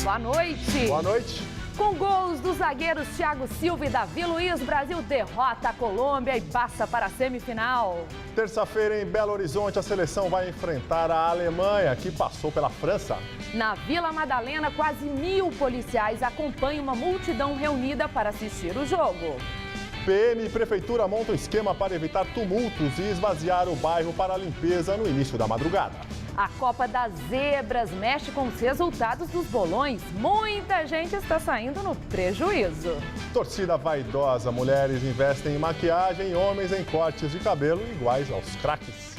Boa noite. Boa noite. Com gols dos zagueiros Thiago Silva e Davi Luiz, o Brasil derrota a Colômbia e passa para a semifinal. Terça-feira, em Belo Horizonte, a seleção vai enfrentar a Alemanha, que passou pela França. Na Vila Madalena, quase 1000 policiais acompanham uma multidão reunida para assistir o jogo. PM e Prefeitura montam um esquema para evitar tumultos e esvaziar o bairro para a limpeza no início da madrugada. A Copa das Zebras mexe com os resultados dos bolões. Muita gente está saindo no prejuízo. Torcida vaidosa. Mulheres investem em maquiagem, homens em cortes de cabelo iguais aos craques.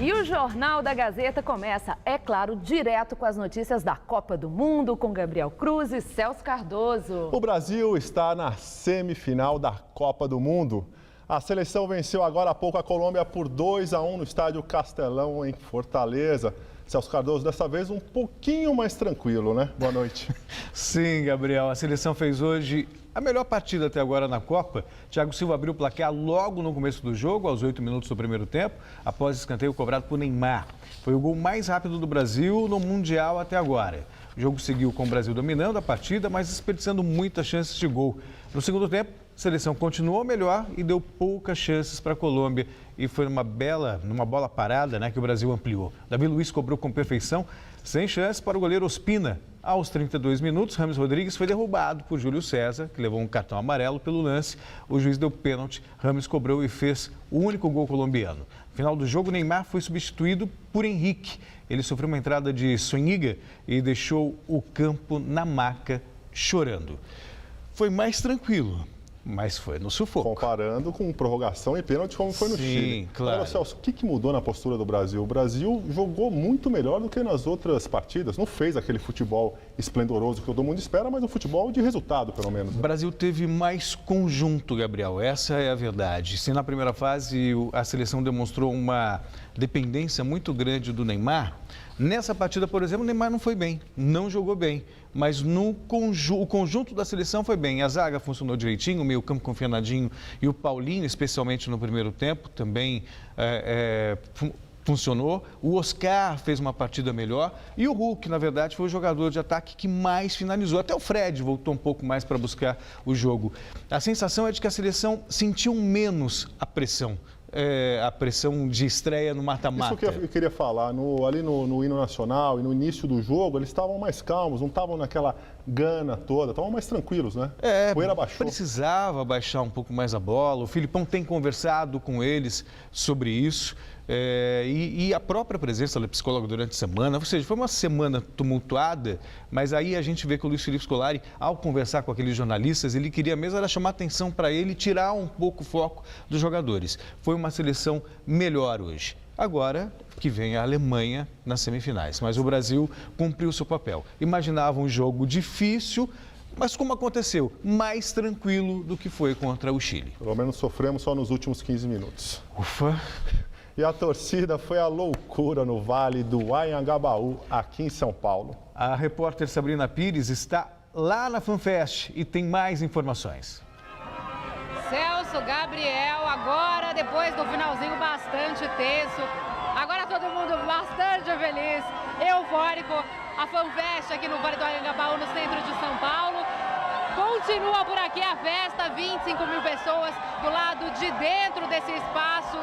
E o Jornal da Gazeta começa, é claro, direto com as notícias da Copa do Mundo, com Gabriel Cruz e Celso Cardoso. O Brasil está na semifinal da Copa do Mundo. A seleção venceu agora há pouco a Colômbia por 2-1 no estádio Castelão, em Fortaleza. Celso Cardoso, dessa vez um pouquinho mais tranquilo, né? Boa noite. Sim, Gabriel. A seleção fez hoje a melhor partida até agora na Copa. Thiago Silva abriu o placar logo no começo do jogo, aos 8 minutos do primeiro tempo, após escanteio cobrado por Neymar. Foi o gol mais rápido do Brasil no Mundial até agora. O jogo seguiu com o Brasil dominando a partida, mas desperdiçando muitas chances de gol. No segundo tempo, a seleção continuou melhor e deu poucas chances para a Colômbia. E foi numa bola parada, né, que o Brasil ampliou. Davi Luiz cobrou com perfeição, sem chance para o goleiro Ospina. Aos 32 minutos, Rames Rodrigues foi derrubado por Júlio César, que levou um cartão amarelo pelo lance. O juiz deu pênalti, Rames cobrou e fez o único gol colombiano. No final do jogo, Neymar foi substituído por Henrique. Ele sofreu uma entrada de Zúñiga e deixou o campo na maca, chorando. Foi mais tranquilo, mas foi no sufoco. Comparando com prorrogação e pênalti como foi no Chile. Sim, claro. Agora, Celso, o que mudou na postura do Brasil? O Brasil jogou muito melhor do que nas outras partidas. Não fez aquele futebol esplendoroso que todo mundo espera, mas um futebol de resultado, pelo menos. O Brasil teve mais conjunto, Gabriel. Essa é a verdade. Se na primeira fase a seleção demonstrou uma dependência muito grande do Neymar, nessa partida, por exemplo, o Neymar não foi bem, não jogou bem. Mas o conjunto da seleção foi bem. A zaga funcionou direitinho, o meio-campo com o Fernandinho e o Paulinho, especialmente no primeiro tempo, também funcionou. O Oscar fez uma partida melhor e o Hulk, na verdade, foi o jogador de ataque que mais finalizou. Até o Fred voltou um pouco mais para buscar o jogo. A sensação é de que a seleção sentiu menos a pressão de estreia no mata-mata. Isso que eu queria falar, ali no hino nacional e no início do jogo, eles estavam mais calmos, não estavam naquela gana toda, estavam mais tranquilos, né? A poeira baixou. Precisava baixar um pouco mais a bola, o Filipão tem conversado com eles sobre isso. E a própria presença da psicóloga durante a semana, ou seja, foi uma semana tumultuada, mas aí a gente vê que o Luiz Felipe Scolari, ao conversar com aqueles jornalistas, ele queria mesmo era chamar atenção para ele e tirar um pouco o foco dos jogadores. Foi uma seleção melhor hoje. Agora que vem a Alemanha nas semifinais, mas o Brasil cumpriu seu papel. Imaginava um jogo difícil, mas como aconteceu, mais tranquilo do que foi contra o Chile. Pelo menos sofremos só nos últimos 15 minutos. Ufa! E a torcida foi a loucura no Vale do Anhangabaú, aqui em São Paulo. A repórter Sabrina Pires está lá na FanFest e tem mais informações. Celso, Gabriel, agora depois do finalzinho bastante tenso, agora todo mundo bastante feliz, eufórico. A FanFest aqui no Vale do Anhangabaú, no centro de São Paulo. Continua por aqui a festa, 25 mil pessoas do lado de dentro desse espaço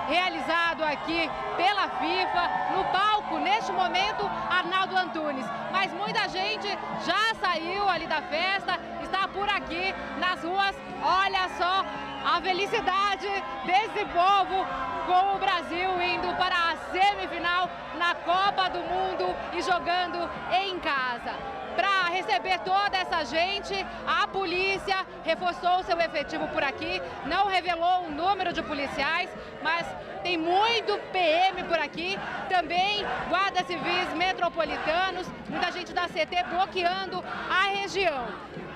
realizado aqui pela FIFA. No palco, neste momento, Arnaldo Antunes. Mas muita gente já saiu ali da festa, está por aqui nas ruas. Olha só a felicidade desse povo com o Brasil indo para a semifinal na Copa do Mundo e jogando em casa. Para receber toda essa gente, a polícia reforçou seu efetivo por aqui, não revelou o número de policiais, mas tem muito PM por aqui, também guardas civis metropolitanos, muita gente da CT bloqueando a região.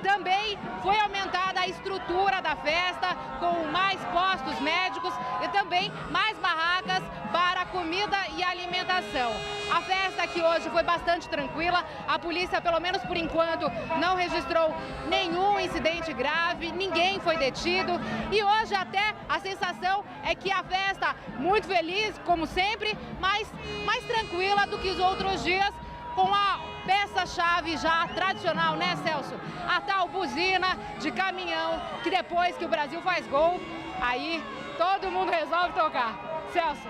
Também foi aumentada a estrutura da festa, com mais postos médicos e também mais barracas para comida e alimentação. A festa aqui hoje foi bastante tranquila, a polícia, pelo menos por enquanto, não registrou nenhum incidente grave, ninguém foi detido e hoje até a sensação é que a festa muito feliz, como sempre, mas mais tranquila do que os outros dias, com a peça-chave já tradicional, né, Celso? A tal buzina de caminhão, que depois que o Brasil faz gol, aí todo mundo resolve tocar. Celso.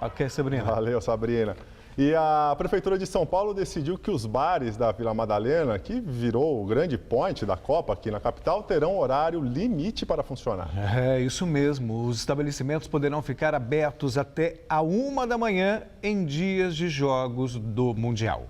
Ok, Sabrina. Valeu, Sabrina. E a Prefeitura de São Paulo decidiu que os bares da Vila Madalena, que virou o grande point da Copa aqui na capital, terão horário limite para funcionar. É isso mesmo. Os estabelecimentos poderão ficar abertos até a 1 da manhã em dias de jogos do Mundial.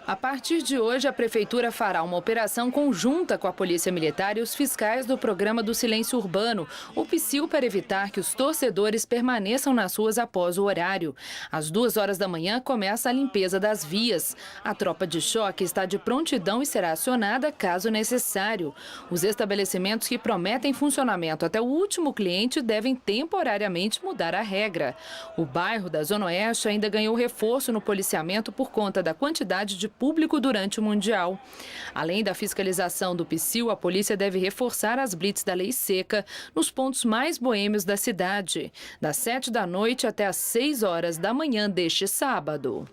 A partir de hoje, a Prefeitura fará uma operação conjunta com a Polícia Militar e os fiscais do Programa do Silêncio Urbano, o PSIL, para evitar que os torcedores permaneçam nas ruas após o horário. Às 2 horas da manhã começa a limpeza das vias. A tropa de choque está de prontidão e será acionada caso necessário. Os estabelecimentos que prometem funcionamento até o último cliente devem temporariamente mudar a regra. O bairro da Zona Oeste ainda ganhou reforço no policiamento por conta da quantidade de público durante o Mundial. Além da fiscalização do PSIL, a polícia deve reforçar as blitz da Lei Seca nos pontos mais boêmios da cidade, das 7 da noite até as 6 horas da manhã deste sábado.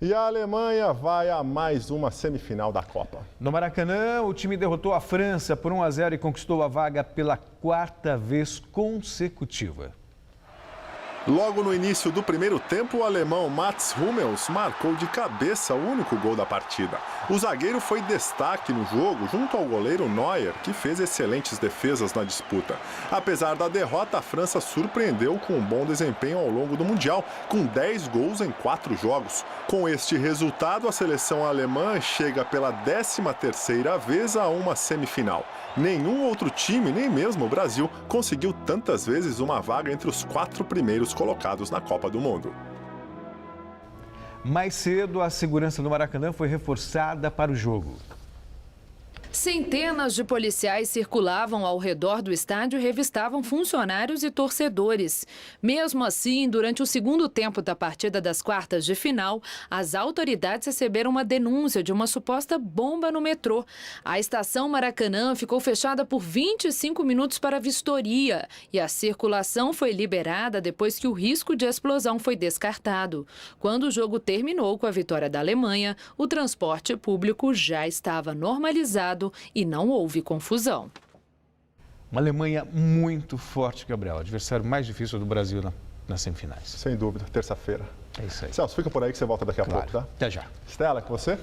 E a Alemanha vai a mais uma semifinal da Copa. No Maracanã, o time derrotou a França por 1-0 e conquistou a vaga pela 4ª vez consecutiva. Logo no início do primeiro tempo, o alemão Mats Hummels marcou de cabeça o único gol da partida. O zagueiro foi destaque no jogo junto ao goleiro Neuer, que fez excelentes defesas na disputa. Apesar da derrota, a França surpreendeu com um bom desempenho ao longo do Mundial, com 10 gols em 4 jogos. Com este resultado, a seleção alemã chega pela 13ª vez a uma semifinal. Nenhum outro time, nem mesmo o Brasil, conseguiu tantas vezes uma vaga entre os 4 primeiros colocados na Copa do Mundo. Mais cedo, a segurança do Maracanã foi reforçada para o jogo. Centenas de policiais circulavam ao redor do estádio e revistavam funcionários e torcedores. Mesmo assim, durante o segundo tempo da partida das quartas de final, as autoridades receberam uma denúncia de uma suposta bomba no metrô. A estação Maracanã ficou fechada por 25 minutos para vistoria e a circulação foi liberada depois que o risco de explosão foi descartado. Quando o jogo terminou com a vitória da Alemanha, o transporte público já estava normalizado e não houve confusão. Uma Alemanha muito forte, Gabriel. Adversário mais difícil do Brasil nas semifinais. Sem dúvida, terça-feira. É isso aí. Celso, fica por aí que você volta daqui a pouco, tá? Até já. Estela, com você?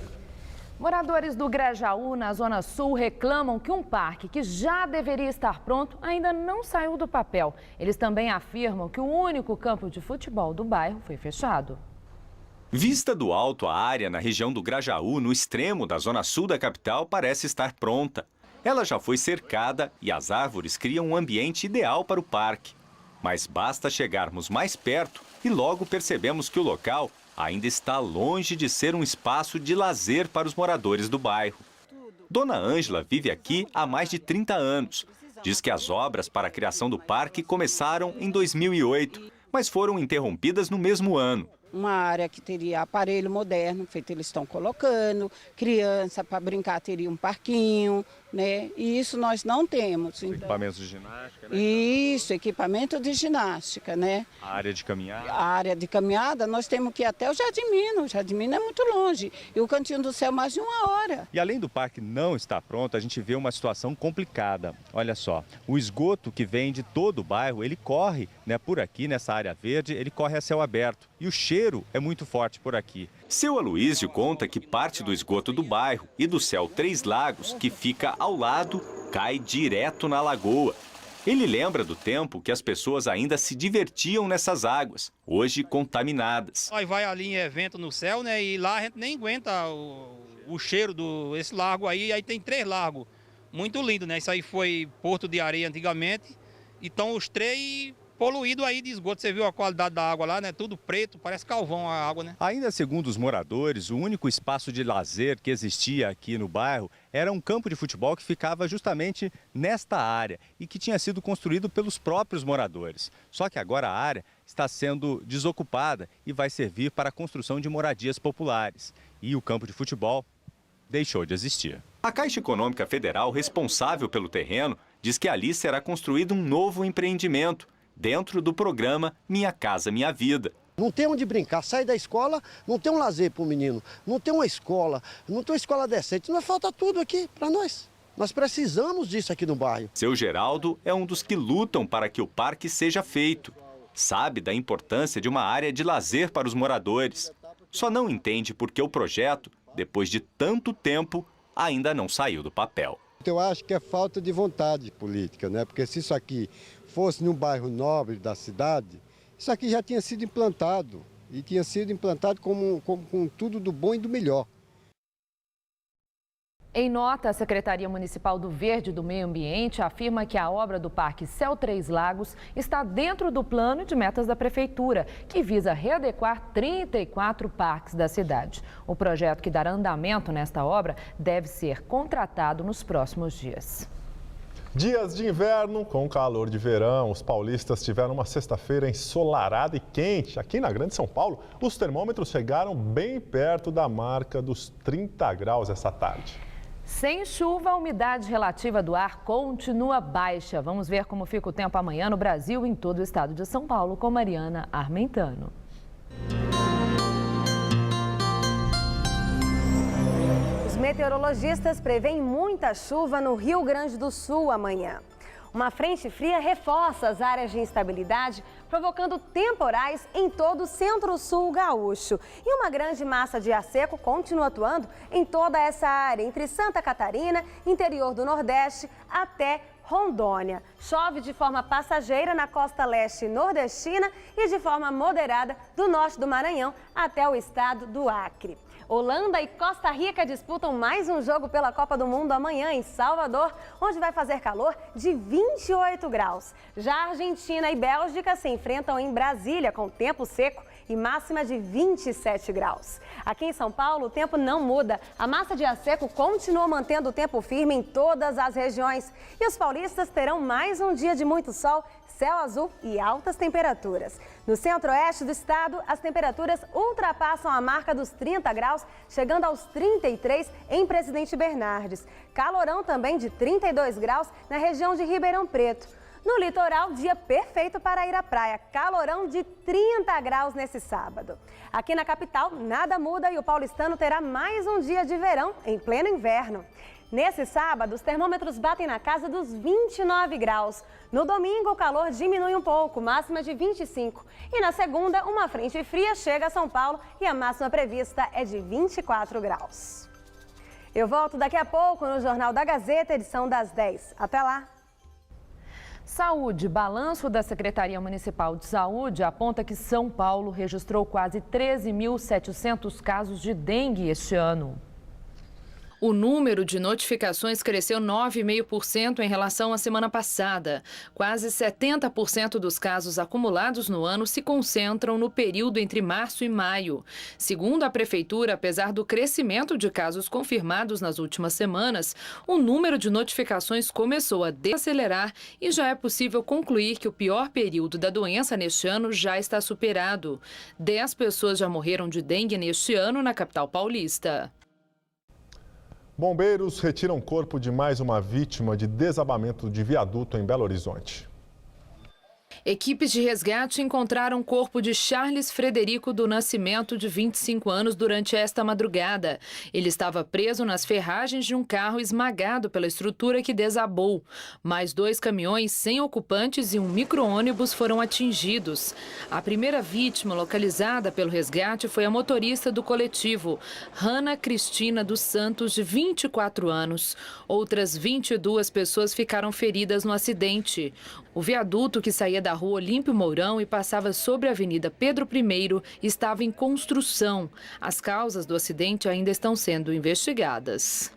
Moradores do Grajaú, na Zona Sul, reclamam que um parque que já deveria estar pronto ainda não saiu do papel. Eles também afirmam que o único campo de futebol do bairro foi fechado. Vista do alto, a área na região do Grajaú, no extremo da zona sul da capital, parece estar pronta. Ela já foi cercada e as árvores criam um ambiente ideal para o parque. Mas basta chegarmos mais perto e logo percebemos que o local ainda está longe de ser um espaço de lazer para os moradores do bairro. Dona Ângela vive aqui há mais de 30 anos. Diz que as obras para a criação do parque começaram em 2008, mas foram interrompidas no mesmo ano. Uma área que teria aparelho moderno, feito eles estão colocando, criança para brincar teria um parquinho, né? E isso nós não temos. Então, Equipamentos de ginástica, né? Isso, equipamento de ginástica, né? A área de caminhada. A área de caminhada nós temos que ir até o Jardim Minas é muito longe. E o Cantinho do Céu mais de 1 hora. E além do parque não estar pronto, a gente vê uma situação complicada. Olha só, o esgoto que vem de todo o bairro, ele corre, né, por aqui, nessa área verde, ele corre a céu aberto. E o cheiro é muito forte por aqui. Seu Aloísio conta que parte do esgoto do bairro e do Céu Três Lagos, que fica ao lado, cai direto na lagoa. Ele lembra do tempo que as pessoas ainda se divertiam nessas águas, hoje contaminadas. Nós vai ali em evento no céu, né? E lá a gente nem aguenta o cheiro desse lago aí tem 3 lagos. Muito lindo, né? Isso aí foi Porto de Areia antigamente. Então os 3 poluído aí de esgoto. Você viu a qualidade da água lá, né? Tudo preto, parece carvão a água, né? Ainda segundo os moradores, o único espaço de lazer que existia aqui no bairro era um campo de futebol que ficava justamente nesta área e que tinha sido construído pelos próprios moradores. Só que agora a área está sendo desocupada e vai servir para a construção de moradias populares. E o campo de futebol deixou de existir. A Caixa Econômica Federal, responsável pelo terreno, diz que ali será construído um novo empreendimento dentro do programa Minha Casa Minha Vida. Não tem onde brincar, sai da escola, não tem um lazer para o menino, não tem uma escola, não tem uma escola decente, nós falta tudo aqui para nós. Nós precisamos disso aqui no bairro. Seu Geraldo é um dos que lutam para que o parque seja feito. Sabe da importância de uma área de lazer para os moradores. Só não entende por que o projeto, depois de tanto tempo, ainda não saiu do papel. Eu acho que é falta de vontade política, né? Porque se isso aqui fosse num bairro nobre da cidade, isso aqui já tinha sido implantado. E tinha sido implantado com tudo do bom e do melhor. Em nota, a Secretaria Municipal do Verde e do Meio Ambiente afirma que a obra do Parque Céu Três Lagos está dentro do plano de metas da Prefeitura, que visa readequar 34 parques da cidade. O projeto que dará andamento nesta obra deve ser contratado nos próximos dias. Dias de inverno com calor de verão. Os paulistas tiveram uma sexta-feira ensolarada e quente. Aqui na Grande São Paulo, os termômetros chegaram bem perto da marca dos 30 graus essa tarde. Sem chuva, a umidade relativa do ar continua baixa. Vamos ver como fica o tempo amanhã no Brasil e em todo o estado de São Paulo com Mariana Armentano. Os meteorologistas preveem muita chuva no Rio Grande do Sul amanhã. Uma frente fria reforça as áreas de instabilidade, provocando temporais em todo o centro-sul gaúcho. E uma grande massa de ar seco continua atuando em toda essa área, entre Santa Catarina, interior do Nordeste, até Rondônia. Chove de forma passageira na costa leste nordestina e de forma moderada do norte do Maranhão até o estado do Acre. Holanda e Costa Rica disputam mais um jogo pela Copa do Mundo amanhã em Salvador, onde vai fazer calor de 28 graus. Já Argentina e Bélgica se enfrentam em Brasília com tempo seco e máxima de 27 graus. Aqui em São Paulo, o tempo não muda. A massa de ar seco continua mantendo o tempo firme em todas as regiões. E os paulistas terão mais um dia de muito sol, céu azul e altas temperaturas. No centro-oeste do estado, as temperaturas ultrapassam a marca dos 30 graus, chegando aos 33 em Presidente Bernardes. Calorão também de 32 graus na região de Ribeirão Preto. No litoral, dia perfeito para ir à praia. Calorão de 30 graus nesse sábado. Aqui na capital, nada muda e o paulistano terá mais um dia de verão em pleno inverno. Nesse sábado, os termômetros batem na casa dos 29 graus. No domingo, o calor diminui um pouco, máxima de 25. E na segunda, uma frente fria chega a São Paulo e a máxima prevista é de 24 graus. Eu volto daqui a pouco no Jornal da Gazeta, edição das 10. Até lá! Saúde. Balanço da Secretaria Municipal de Saúde aponta que São Paulo registrou quase 13.700 casos de dengue este ano. O número de notificações cresceu 9,5% em relação à semana passada. Quase 70% dos casos acumulados no ano se concentram no período entre março e maio. Segundo a Prefeitura, apesar do crescimento de casos confirmados nas últimas semanas, o número de notificações começou a desacelerar e já é possível concluir que o pior período da doença neste ano já está superado. 10 pessoas já morreram de dengue neste ano na capital paulista. Bombeiros retiram o corpo de mais uma vítima de desabamento de viaduto em Belo Horizonte. Equipes de resgate encontraram o corpo de Charles Frederico do Nascimento, de 25 anos, durante esta madrugada. Ele estava preso nas ferragens de um carro esmagado pela estrutura que desabou. Mais 2 caminhões sem ocupantes e um micro-ônibus foram atingidos. A primeira vítima localizada pelo resgate foi a motorista do coletivo, Rana Cristina dos Santos, de 24 anos. Outras 22 pessoas ficaram feridas no acidente. O viaduto que saía da rua Olímpio Mourão e passava sobre a Avenida Pedro I estava em construção. As causas do acidente ainda estão sendo investigadas.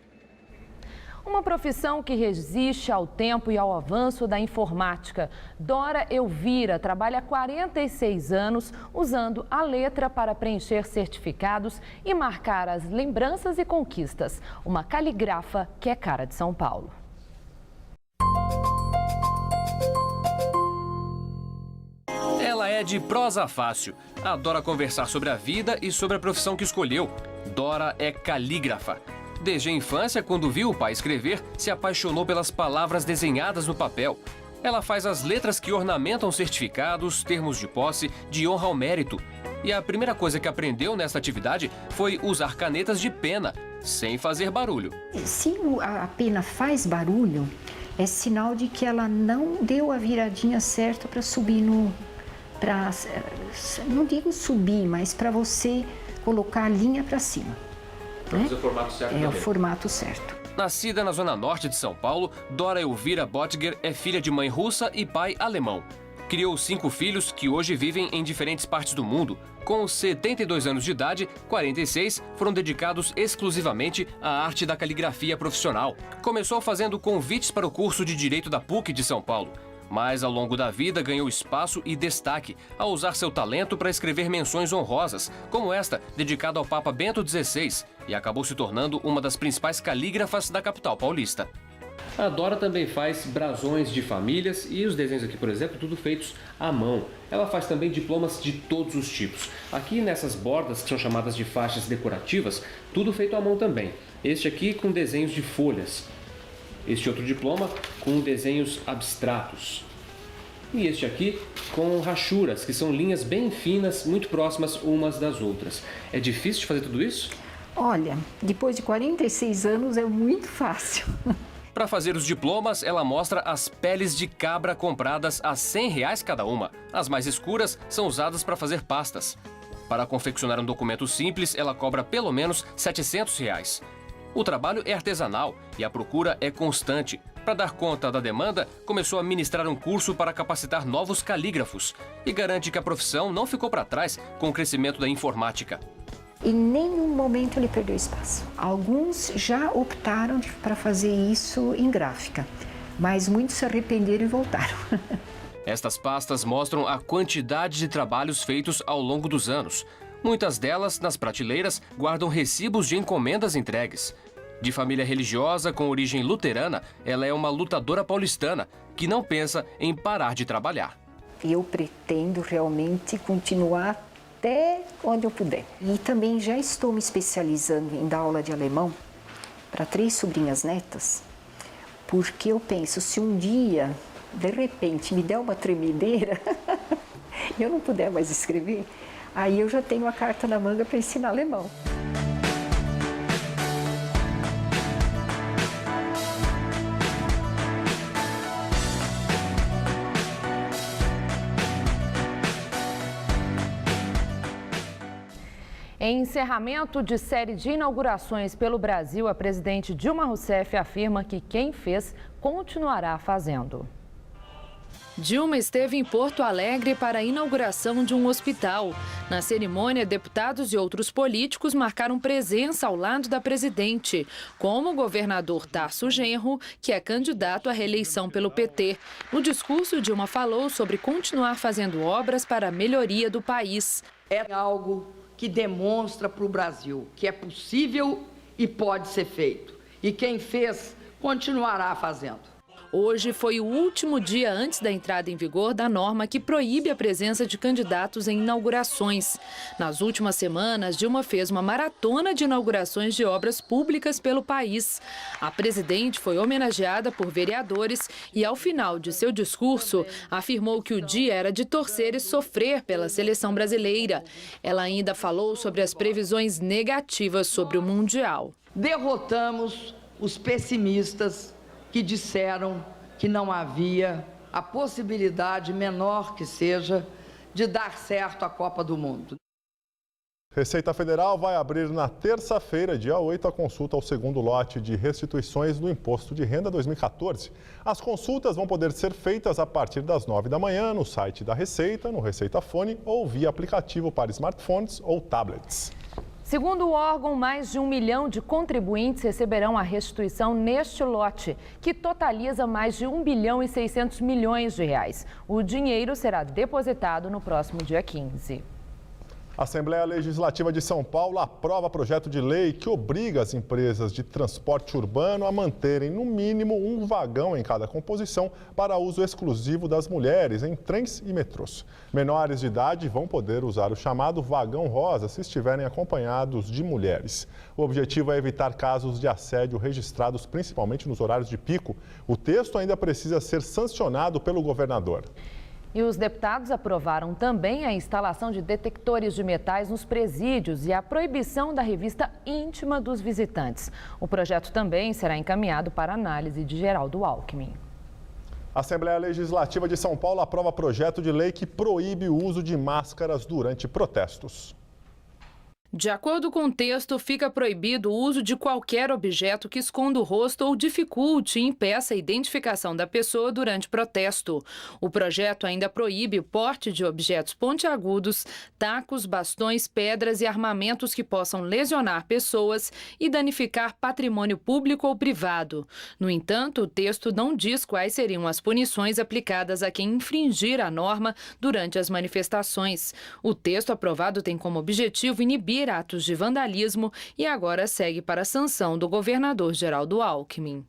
Uma profissão que resiste ao tempo e ao avanço da informática. Dora Elvira trabalha há 46 anos usando a letra para preencher certificados e marcar as lembranças e conquistas. Uma caligrafa que é cara de São Paulo. Ela é de prosa fácil. Adora conversar sobre a vida e sobre a profissão que escolheu. Dora é calígrafa. Desde a infância, quando viu o pai escrever, se apaixonou pelas palavras desenhadas no papel. Ela faz as letras que ornamentam certificados, termos de posse, de honra ao mérito. E a primeira coisa que aprendeu nesta atividade foi usar canetas de pena, sem fazer barulho. Se a pena faz barulho, é sinal de que ela não deu a viradinha certa para subir não digo subir, mas para você colocar a linha para cima. Para fazer o formato certo também. É o formato certo. Nascida na zona norte de São Paulo, Dora Elvira Bottiger é filha de mãe russa e pai alemão. Criou 5 filhos que hoje vivem em diferentes partes do mundo. Com 72 anos de idade, 46 foram dedicados exclusivamente à arte da caligrafia profissional. Começou fazendo convites para o curso de Direito da PUC de São Paulo. Mas, ao longo da vida, ganhou espaço e destaque ao usar seu talento para escrever menções honrosas, como esta, dedicada ao Papa Bento XVI, e acabou se tornando uma das principais calígrafas da capital paulista. A Dora também faz brasões de famílias e os desenhos aqui, por exemplo, tudo feitos à mão. Ela faz também diplomas de todos os tipos. Aqui nessas bordas, que são chamadas de faixas decorativas, tudo feito à mão também. Este aqui com desenhos de folhas. Este outro diploma com desenhos abstratos. E este aqui com rachuras, que são linhas bem finas, muito próximas umas das outras. É difícil de fazer tudo isso? Olha, depois de 46 anos é muito fácil. Para fazer os diplomas, ela mostra as peles de cabra compradas a R$100 cada uma. As mais escuras são usadas para fazer pastas. Para confeccionar um documento simples, ela cobra pelo menos R$700. O trabalho é artesanal e a procura é constante. Para dar conta da demanda, começou a ministrar um curso para capacitar novos calígrafos e garante que a profissão não ficou para trás com o crescimento da informática. Em nenhum momento ele perdeu espaço. Alguns já optaram para fazer isso em gráfica, mas muitos se arrependeram e voltaram. Estas pastas mostram a quantidade de trabalhos feitos ao longo dos anos. Muitas delas, nas prateleiras, guardam recibos de encomendas entregues. De família religiosa com origem luterana, ela é uma lutadora paulistana que não pensa em parar de trabalhar. Eu pretendo realmente continuar até onde eu puder. E também já estou me especializando em dar aula de alemão para 3 sobrinhas netas, porque eu penso, se um dia, de repente, me der uma tremedeira e eu não puder mais escrever, aí eu já tenho a carta na manga para ensinar alemão. Em encerramento de série de inaugurações pelo Brasil, a presidente Dilma Rousseff afirma que quem fez continuará fazendo. Dilma esteve em Porto Alegre para a inauguração de um hospital. Na cerimônia, deputados e outros políticos marcaram presença ao lado da presidente, como o governador Tarso Genro, que é candidato à reeleição pelo PT. No discurso, Dilma falou sobre continuar fazendo obras para a melhoria do país. É algo que demonstra para o Brasil que é possível e pode ser feito. E quem fez, continuará fazendo. Hoje foi o último dia antes da entrada em vigor da norma que proíbe a presença de candidatos em inaugurações. Nas últimas semanas, Dilma fez uma maratona de inaugurações de obras públicas pelo país. A presidente foi homenageada por vereadores e, ao final de seu discurso, afirmou que o dia era de torcer e sofrer pela seleção brasileira. Ela ainda falou sobre as previsões negativas sobre o Mundial. Derrotamos os pessimistas que disseram que não havia a possibilidade, menor que seja, de dar certo a Copa do Mundo. Receita Federal vai abrir na terça-feira, dia 8, a consulta ao segundo lote de restituições do Imposto de Renda 2014. As consultas vão poder ser feitas a partir das 9 da manhã no site da Receita, no Receita Fone ou via aplicativo para smartphones ou tablets. Segundo o órgão, mais de 1 milhão de contribuintes receberão a restituição neste lote, que totaliza mais de 1 bilhão e 600 milhões de reais. O dinheiro será depositado no próximo dia 15. A Assembleia Legislativa de São Paulo aprova projeto de lei que obriga as empresas de transporte urbano a manterem, no mínimo, um vagão em cada composição para uso exclusivo das mulheres em trens e metrôs. Menores de idade vão poder usar o chamado vagão rosa se estiverem acompanhados de mulheres. O objetivo é evitar casos de assédio registrados principalmente nos horários de pico. O texto ainda precisa ser sancionado pelo governador. E os deputados aprovaram também a instalação de detectores de metais nos presídios e a proibição da revista íntima dos visitantes. O projeto também será encaminhado para análise de Geraldo Alckmin. A Assembleia Legislativa de São Paulo aprova projeto de lei que proíbe o uso de máscaras durante protestos. De acordo com o texto, fica proibido o uso de qualquer objeto que esconda o rosto ou dificulte e impeça a identificação da pessoa durante protesto. O projeto ainda proíbe o porte de objetos pontiagudos, tacos, bastões, pedras e armamentos que possam lesionar pessoas e danificar patrimônio público ou privado. No entanto, o texto não diz quais seriam as punições aplicadas a quem infringir a norma durante as manifestações. O texto aprovado tem como objetivo inibir atos de vandalismo e agora segue para a sanção do governador Geraldo Alckmin.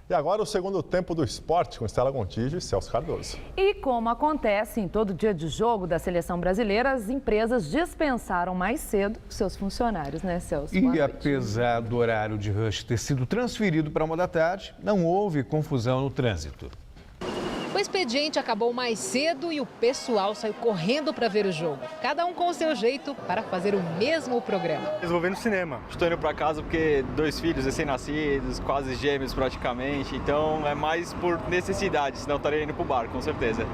E agora o segundo tempo do esporte com Estela Gontijo e Celso Cardoso. E como acontece em todo dia de jogo da seleção brasileira, as empresas dispensaram mais cedo seus funcionários, né, Celso? E apesar do horário de rush ter sido transferido para 1 da tarde, não houve confusão no trânsito. O expediente acabou mais cedo e o pessoal saiu correndo para ver o jogo. Cada um com o seu jeito para fazer o mesmo programa. Eu vou ver no cinema. Estou indo para casa porque 2 filhos recém-nascidos, quase gêmeos praticamente. Então é mais por necessidade, senão eu estaria indo para o bar, com certeza.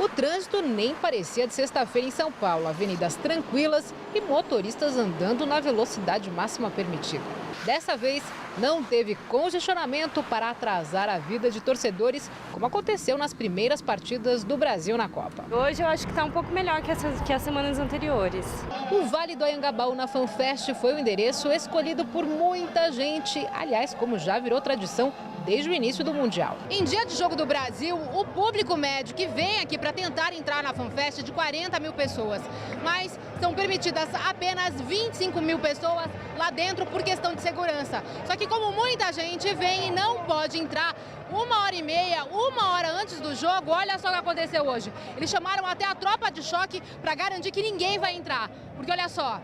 O trânsito nem parecia de sexta-feira em São Paulo. Avenidas tranquilas e motoristas andando na velocidade máxima permitida. Dessa vez, não teve congestionamento para atrasar a vida de torcedores, como aconteceu nas primeiras partidas do Brasil na Copa. Hoje eu acho que está um pouco melhor que as semanas anteriores. O Vale do Anhangabaú na FanFest foi o endereço escolhido por muita gente, aliás, como já virou tradição desde o início do Mundial. Em dia de jogo do Brasil, o público médio que vem aqui para tentar entrar na FanFest é de 40 mil pessoas, mas são permitidas apenas 25 mil pessoas lá dentro por questão de segurança. Só que como muita gente vem e não pode entrar 1h30, 1 hora antes do jogo, olha só o que aconteceu hoje. Eles chamaram até a tropa de choque para garantir que ninguém vai entrar, porque olha só,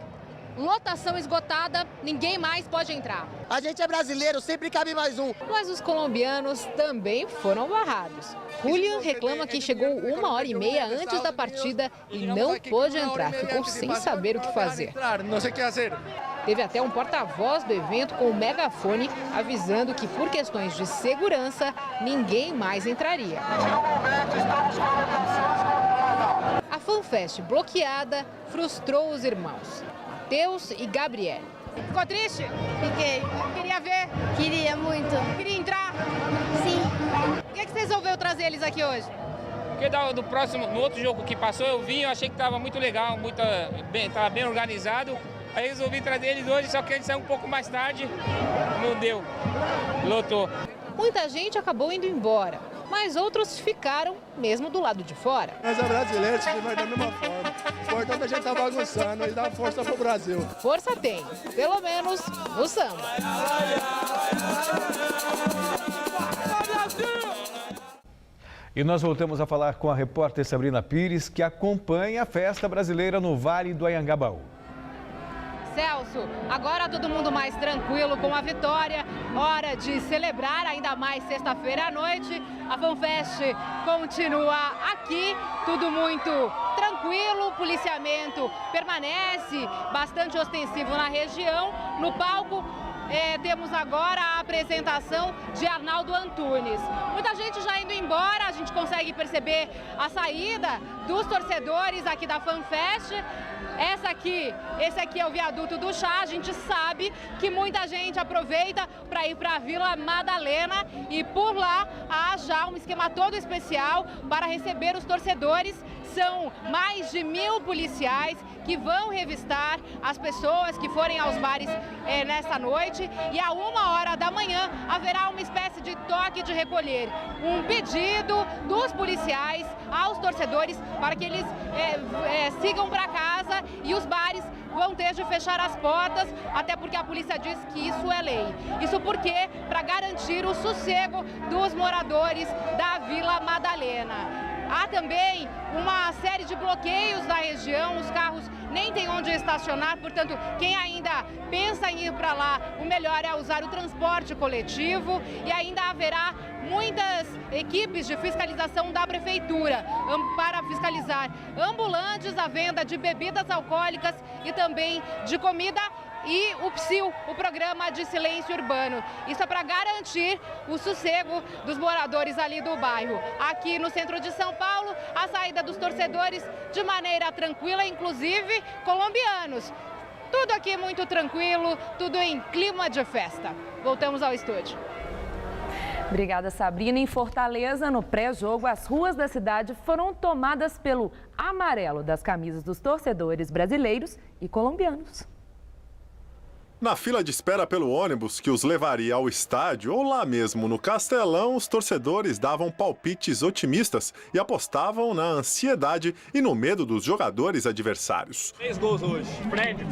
lotação esgotada, ninguém mais pode entrar. A gente é brasileiro, sempre cabe mais um. Mas os colombianos também foram barrados. Julian reclama que chegou 1h30 antes da partida e não pôde entrar. Ficou sem saber o que fazer. Não sei o que fazer. Teve até um porta-voz do evento com o megafone avisando que por questões de segurança, ninguém mais entraria. A FanFest bloqueada frustrou os irmãos Matheus e Gabriele. Ficou triste? Fiquei. Queria ver? Queria muito. Queria entrar? Sim. Por que você resolveu trazer eles aqui hoje? Porque no outro jogo que passou, eu vim, eu achei que estava muito legal, estava bem organizado. Aí resolvi trazer eles hoje, só que eles saíram um pouco mais tarde, não deu, lotou. Muita gente acabou indo embora, mas outros ficaram mesmo do lado de fora. Nós é brasileiros, que vai da mesma forma. O importante é a gente tá bagunçando e dar força pro Brasil. Força tem, pelo menos no samba. E nós voltamos a falar com a repórter Sabrina Pires, que acompanha a festa brasileira no Vale do Anhangabaú. Celso, agora todo mundo mais tranquilo com a vitória, hora de celebrar ainda mais sexta-feira à noite. A FanFest continua aqui, tudo muito tranquilo, o policiamento permanece bastante ostensivo na região. No palco temos agora a apresentação de Arnaldo Antunes. Muita gente já indo embora, a gente consegue perceber a saída dos torcedores aqui da FanFest. Esse aqui é o viaduto do Chá. A gente sabe que muita gente aproveita para ir para a Vila Madalena e por lá há já um esquema todo especial para receber os torcedores São mais de 1000 policiais que vão revistar as pessoas que forem aos bares nesta noite, e a 1h da manhã haverá uma espécie de toque de recolher, um pedido dos policiais aos torcedores para que eles sigam para casa, e os bares vão ter de fechar as portas, até porque a polícia diz que isso é lei. Isso porque para garantir o sossego dos moradores da Vila Madalena. Há também uma série de bloqueios na região, os carros nem têm onde estacionar, portanto, quem ainda pensa em ir para lá, o melhor é usar o transporte coletivo, e ainda haverá muitas equipes de fiscalização da prefeitura para fiscalizar ambulantes, a venda de bebidas alcoólicas e também de comida, e o PSIL, o Programa de Silêncio Urbano. Isso é para garantir o sossego dos moradores ali do bairro. Aqui no centro de São Paulo, a saída dos torcedores de maneira tranquila, inclusive colombianos. Tudo aqui muito tranquilo, tudo em clima de festa. Voltamos ao estúdio. Obrigada, Sabrina. Em Fortaleza, no pré-jogo, as ruas da cidade foram tomadas pelo amarelo das camisas dos torcedores brasileiros e colombianos. Na fila de espera pelo ônibus que os levaria ao estádio ou lá mesmo no Castelão, os torcedores davam palpites otimistas e apostavam na ansiedade e no medo dos jogadores adversários. 3 gols hoje. Fred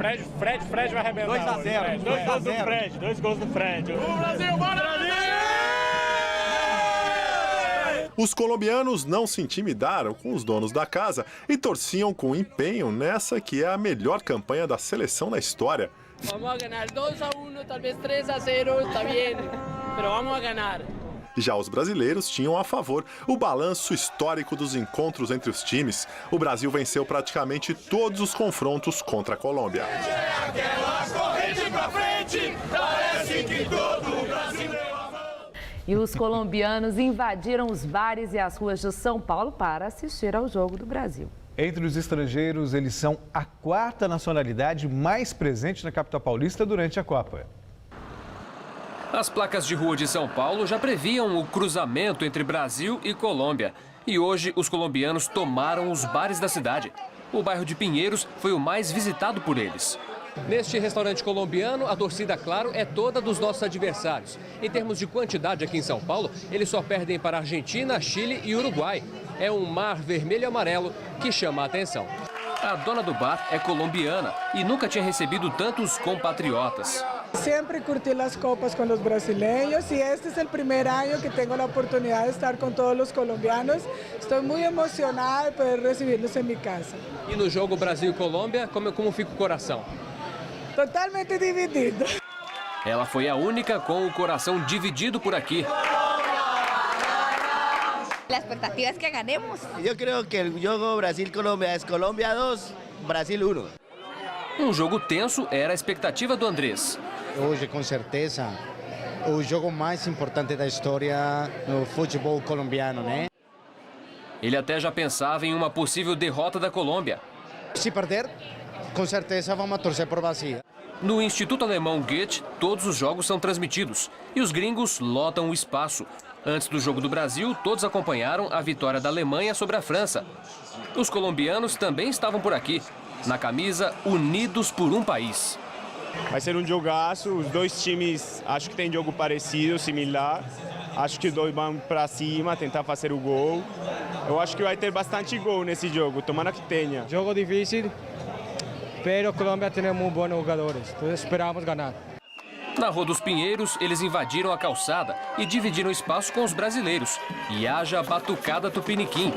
vai arrebentar. 2x0. 2 gols do Fred. 2 gols do Fred. O Brasil, bora Brasil! Os colombianos não se intimidaram com os donos da casa e torciam com empenho nessa que é a melhor campanha da seleção na história. Vamos a ganar 2-1, talvez 3-0, está bien, pero vamos a ganar. Já os brasileiros tinham a favor o balanço histórico dos encontros entre os times. O Brasil venceu praticamente todos os confrontos contra a Colômbia. E os colombianos invadiram os bares e as ruas de São Paulo para assistir ao jogo do Brasil. Entre os estrangeiros, eles são a 4ª nacionalidade mais presente na capital paulista durante a Copa. As placas de rua de São Paulo já previam o cruzamento entre Brasil e Colômbia. E hoje, os colombianos tomaram os bares da cidade. O bairro de Pinheiros foi o mais visitado por eles. Neste restaurante colombiano, a torcida, claro, é toda dos nossos adversários. Em termos de quantidade aqui em São Paulo, eles só perdem para Argentina, Chile e Uruguai. É um mar vermelho e amarelo que chama a atenção. A dona do bar é colombiana e nunca tinha recebido tantos compatriotas. Sempre curti as copas com os brasileiros e este é o primeiro ano que tenho a oportunidade de estar com todos os colombianos. Estou muito emocionada por recebê-los em minha casa. E no jogo Brasil e Colômbia, como fica o coração? Totalmente dividido. Ela foi a única com o coração dividido por aqui. A expectativa é que ganemos. Eu creio que o jogo Brasil-Colômbia é Colômbia 2, Brasil 1. Um jogo tenso era a expectativa do Andrés. Hoje, com certeza, o jogo mais importante da história no futebol colombiano, né? Ele até já pensava em uma possível derrota da Colômbia. Se perder, com certeza vamos torcer por Brasil. No Instituto Alemão Goethe, todos os jogos são transmitidos e os gringos lotam o espaço. Antes do jogo do Brasil, todos acompanharam a vitória da Alemanha sobre a França. Os colombianos também estavam por aqui, na camisa Unidos por um País. Vai ser um jogaço, os dois times acho que tem jogo parecido, similar. Acho que os dois vão para cima, tentar fazer o gol. Eu acho que vai ter bastante gol nesse jogo, tomara que tenha. Jogo difícil, pero Colômbia tem muito bons jogadores, então esperamos ganhar. Na Rua dos Pinheiros, eles invadiram a calçada e dividiram espaço com os brasileiros. E haja batucada tupiniquim.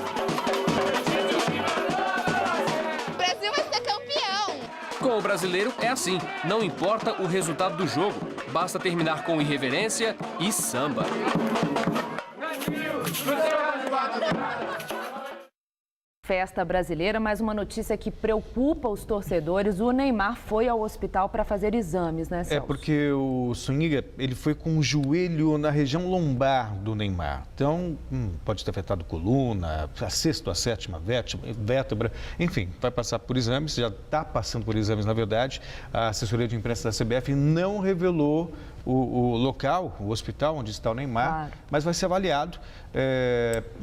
O Brasil vai ser campeão! Com o brasileiro é assim, não importa o resultado do jogo, basta terminar com irreverência e samba. Festa brasileira, mas uma notícia que preocupa os torcedores. O Neymar foi ao hospital para fazer exames, né, Celso? É porque o Zuniga, ele foi com o joelho na região lombar do Neymar. Então, pode ter afetado coluna, a 6ª, a 7ª vértebra. Enfim, vai passar por exames, já está passando por exames, na verdade. A assessoria de imprensa da CBF não revelou o local, o hospital onde está o Neymar, mas vai ser avaliado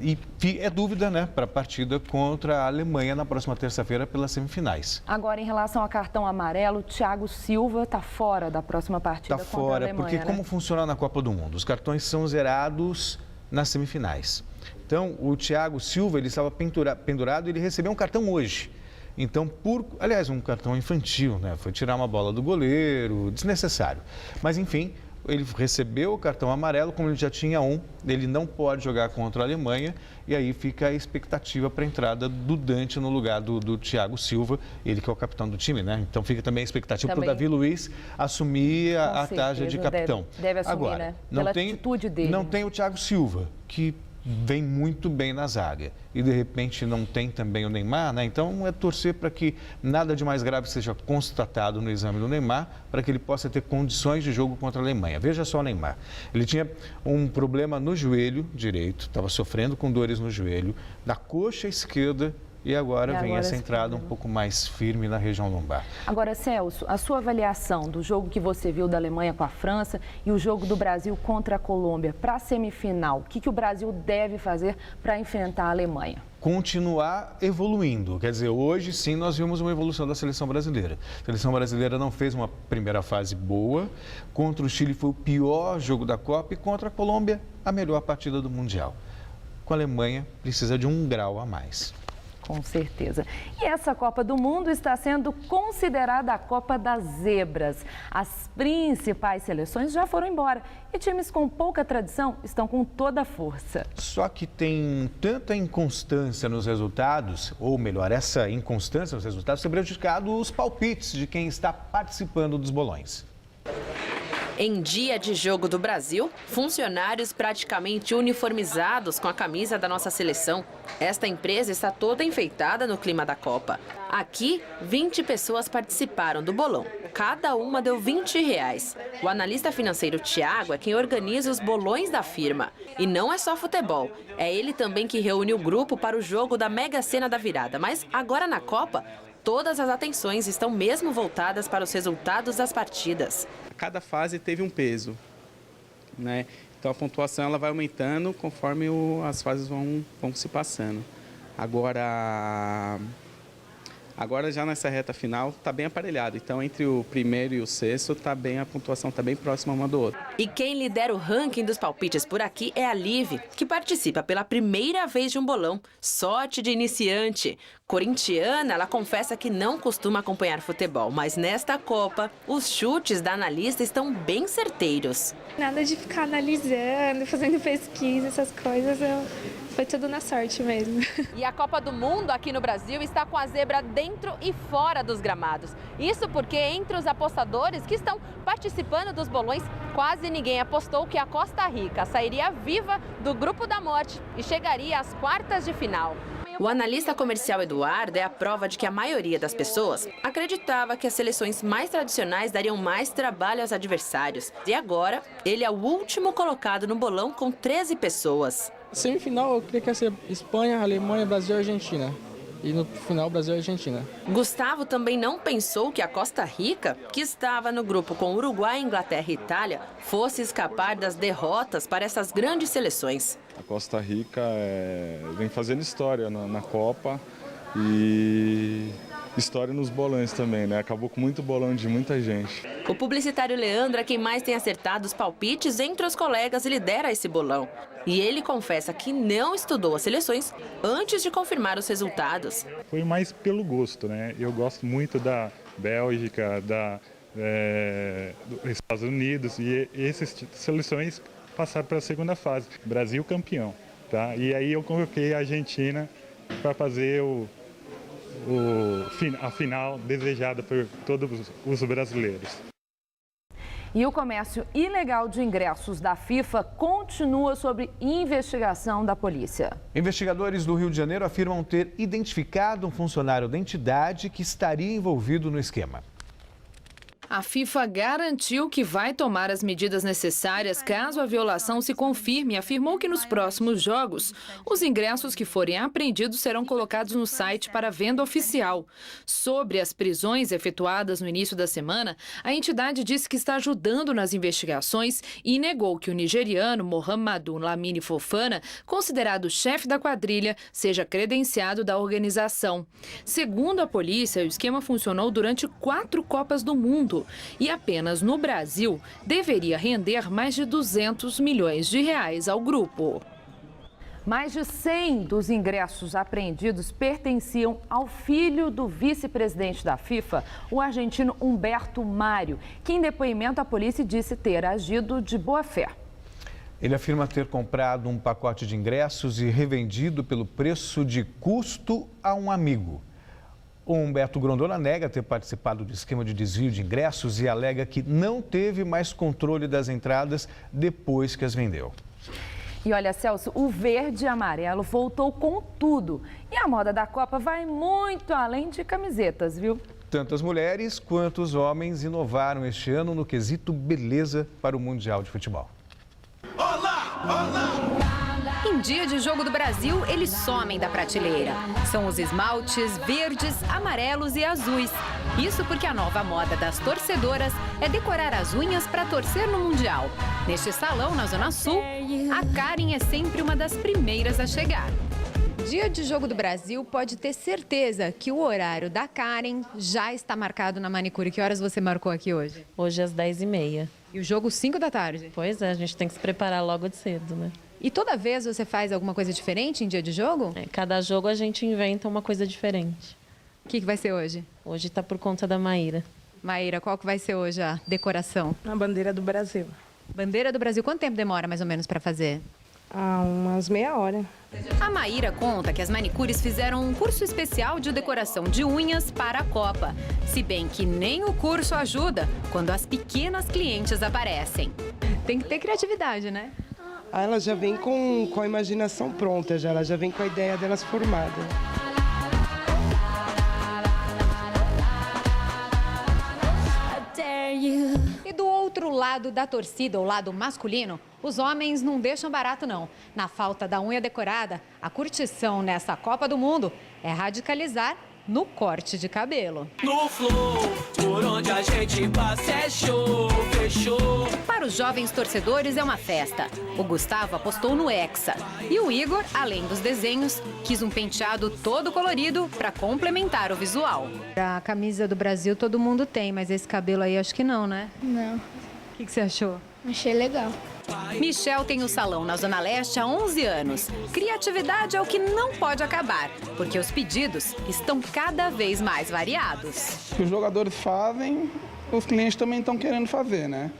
e é dúvida, né, para a partida contra a Alemanha na próxima terça-feira pelas semifinais. Agora, em relação ao cartão amarelo, Thiago Silva está fora da próxima partida contra a Alemanha. Está fora, porque como funciona na Copa do Mundo? Os cartões são zerados nas semifinais. Então, o Thiago Silva, ele estava pendurado e ele recebeu um cartão hoje. Então, aliás, um cartão infantil, né? Foi tirar uma bola do goleiro, desnecessário. Mas, enfim, ele recebeu o cartão amarelo, como ele já tinha um, ele não pode jogar contra a Alemanha, e aí fica a expectativa para a entrada do Dante no lugar do Thiago Silva, ele que é o capitão do time, né? Então fica também a expectativa para o Davi Luiz assumir a tarja de capitão. Deve assumir, agora, né? Pela atitude dele. Não tem o Thiago Silva, que vem muito bem na zaga. E, de repente, não tem também o Neymar, né? Então, é torcer para que nada de mais grave seja constatado no exame do Neymar, para que ele possa ter condições de jogo contra a Alemanha. Veja só o Neymar. Ele tinha um problema no joelho direito, estava sofrendo com dores no joelho, da coxa esquerda, e agora vem essa entrada um pouco mais firme na região lombar. Agora, Celso, a sua avaliação do jogo que você viu da Alemanha com a França e o jogo do Brasil contra a Colômbia para a semifinal, o que o Brasil deve fazer para enfrentar a Alemanha? Continuar evoluindo. Quer dizer, hoje sim nós vimos uma evolução da seleção brasileira. A seleção brasileira não fez uma primeira fase boa. Contra o Chile foi o pior jogo da Copa e contra a Colômbia a melhor partida do Mundial. Com a Alemanha precisa de um grau a mais. Com certeza. E essa Copa do Mundo está sendo considerada a Copa das Zebras. As principais seleções já foram embora e times com pouca tradição estão com toda a força. Só que tem tanta inconstância nos resultados, ou melhor, essa inconstância nos resultados tem prejudicado os palpites de quem está participando dos bolões. Em dia de jogo do Brasil, funcionários praticamente uniformizados com a camisa da nossa seleção. Esta empresa está toda enfeitada no clima da Copa. Aqui, 20 pessoas participaram do bolão. Cada uma deu R$20. O analista financeiro Thiago é quem organiza os bolões da firma. E não é só futebol. É ele também que reúne o grupo para o jogo da Mega Sena da Virada. Mas agora na Copa, todas as atenções estão mesmo voltadas para os resultados das partidas. Cada fase teve um peso, né? Então a pontuação ela vai aumentando conforme as fases vão se passando. Agora já nessa reta final está bem aparelhado. Então entre o primeiro e o sexto a pontuação está bem próxima uma do outro. E quem lidera o ranking dos palpites por aqui é a Liv, que participa pela primeira vez de um bolão. Sorte de iniciante. Corintiana, ela confessa que não costuma acompanhar futebol, mas nesta Copa, os chutes da analista estão bem certeiros. Nada de ficar analisando, fazendo pesquisa, essas coisas, foi tudo na sorte mesmo. E a Copa do Mundo aqui no Brasil está com a zebra dentro e fora dos gramados. Isso porque entre os apostadores que estão participando dos bolões, quase ninguém apostou que a Costa Rica sairia viva do grupo da morte e chegaria às quartas de final. O analista comercial Eduardo é a prova de que a maioria das pessoas acreditava que as seleções mais tradicionais dariam mais trabalho aos adversários. E agora, ele é o último colocado no bolão com 13 pessoas. Semifinal, eu creio que ia ser Espanha, Alemanha, Brasil e Argentina. E no final, Brasil e Argentina. Gustavo também não pensou que a Costa Rica, que estava no grupo com Uruguai, Inglaterra e Itália, fosse escapar das derrotas para essas grandes seleções. A Costa Rica vem fazendo história na Copa e história nos bolões também, né? Acabou com muito bolão de muita gente. O publicitário Leandro é quem mais tem acertado os palpites entre os colegas e lidera esse bolão. E ele confessa que não estudou as seleções antes de confirmar os resultados. Foi mais pelo gosto, né? Eu gosto muito da Bélgica, dos Estados Unidos e essas seleções passaram para a segunda fase. Brasil campeão, tá? E aí eu coloquei a Argentina para fazer a final desejada por todos os brasileiros. E o comércio ilegal de ingressos da FIFA continua sob investigação da polícia. Investigadores do Rio de Janeiro afirmam ter identificado um funcionário da entidade que estaria envolvido no esquema. A FIFA garantiu que vai tomar as medidas necessárias caso a violação se confirme e afirmou que nos próximos jogos, os ingressos que forem apreendidos serão colocados no site para venda oficial. Sobre as prisões efetuadas no início da semana, a entidade disse que está ajudando nas investigações e negou que o nigeriano Mohamedou Lamine Fofana, considerado chefe da quadrilha, seja credenciado da organização. Segundo a polícia, o esquema funcionou durante 4 Copas do Mundo. E apenas no Brasil deveria render mais de 200 milhões de reais ao grupo. Mais de 100 dos ingressos apreendidos pertenciam ao filho do vice-presidente da FIFA, o argentino Humberto Mário, que em depoimento à polícia disse ter agido de boa fé. Ele afirma ter comprado um pacote de ingressos e revendido pelo preço de custo a um amigo. O Humberto Grondona nega ter participado do esquema de desvio de ingressos e alega que não teve mais controle das entradas depois que as vendeu. E olha, Celso, o verde e amarelo voltou com tudo. E a moda da Copa vai muito além de camisetas, viu? Tanto as mulheres quanto os homens inovaram este ano no quesito beleza para o Mundial de Futebol. Olá, olá! Em dia de jogo do Brasil, eles somem da prateleira. São os esmaltes verdes, amarelos e azuis. Isso porque a nova moda das torcedoras é decorar as unhas para torcer no Mundial. Neste salão, na Zona Sul, a Karen é sempre uma das primeiras a chegar. Dia de jogo do Brasil, pode ter certeza que o horário da Karen já está marcado na manicure. Que horas você marcou aqui hoje? Hoje às 10h30. E o jogo 5 da tarde? Pois é, a gente tem que se preparar logo de cedo, né? E toda vez você faz alguma coisa diferente em dia de jogo? Cada jogo a gente inventa uma coisa diferente. O que vai ser hoje? Hoje tá por conta da Maíra. Maíra, qual que vai ser hoje a decoração? A bandeira do Brasil. Bandeira do Brasil, quanto tempo demora mais ou menos para fazer? Umas meia hora. A Maíra conta que as manicures fizeram um curso especial de decoração de unhas para a Copa. Se bem que nem o curso ajuda quando as pequenas clientes aparecem. Tem que ter criatividade, né? Ela já vem com a imaginação pronta, ela já vem com a ideia delas formada. E do outro lado da torcida, o lado masculino, os homens não deixam barato não. Na falta da unha decorada, a curtição nessa Copa do Mundo é radicalizar no corte de cabelo. No flow, por onde a gente passa é show, fechou. Para os jovens torcedores é uma festa. O Gustavo apostou no Hexa. E o Igor, além dos desenhos, quis um penteado todo colorido para complementar o visual. A camisa do Brasil todo mundo tem, mas esse cabelo aí acho que não, né? Não. O que você achou? Achei legal. Michel tem o salão na Zona Leste há 11 anos. Criatividade é o que não pode acabar, porque os pedidos estão cada vez mais variados. O que os jogadores fazem, os clientes também estão querendo fazer, né?